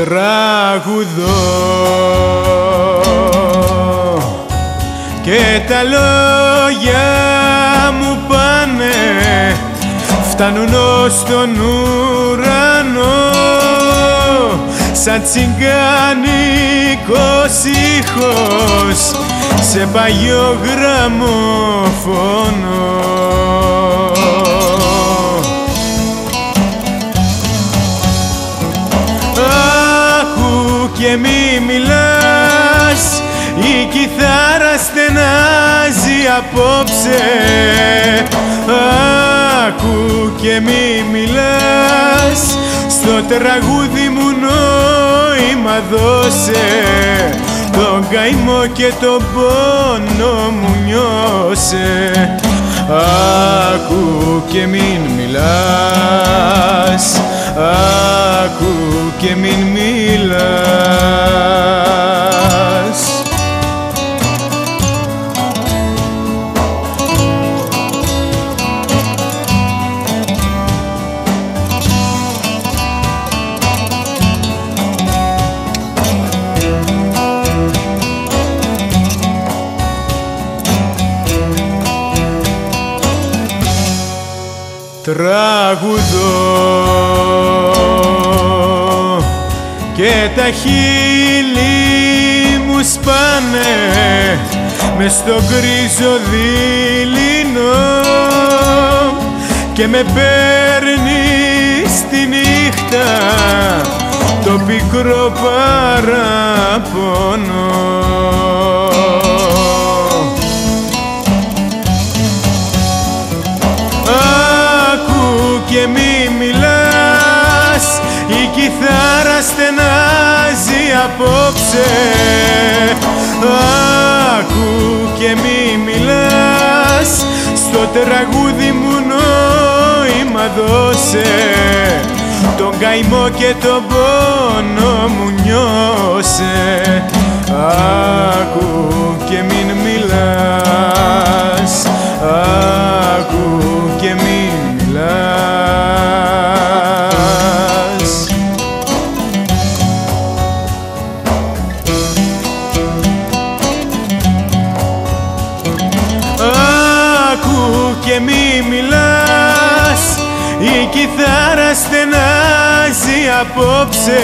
Τραγουδώ και τα λόγια μου πάνε, φτάνουν ως τον ουρανό, σαν τσιγκάνικος ήχος σε παλιό γραμμόφωνο. Άκου και μη μιλάς, η κιθάρα στενάζει απόψε. Άκου και μη μιλάς, στο τραγούδι μου νόημα δώσε, τον καημό και τον πόνο μου νιώσε. Άκου και μην μιλάς, άκου και μην μιλάς. Τραγουδώ και τα χείλη μου σπάνε μες στο γκρίζο δειλινό και με παίρνει στη νύχτα το πικρό παραπονό. Και μη μιλάς, η κιθάρα στενάζει απόψε. Άκου και μη μιλάς, στο τραγούδι μου νόημα δώσε, τον καημό και τον πόνο μου νιώσε. Άκου και μην μιλάς, άκου και μην μιλάς. Άκου και μη μιλάς, η κιθάρα στενάζει απόψε.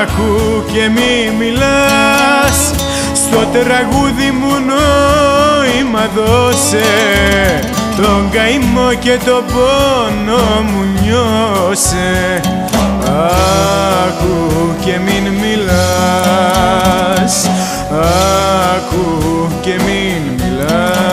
Άκου και μη μιλάς, στο τραγούδι μου νόημα δώσε, τον καημό και τον πόνο μου νιώσε. Άκου και μην μιλάς, άκου και μην μιλάς.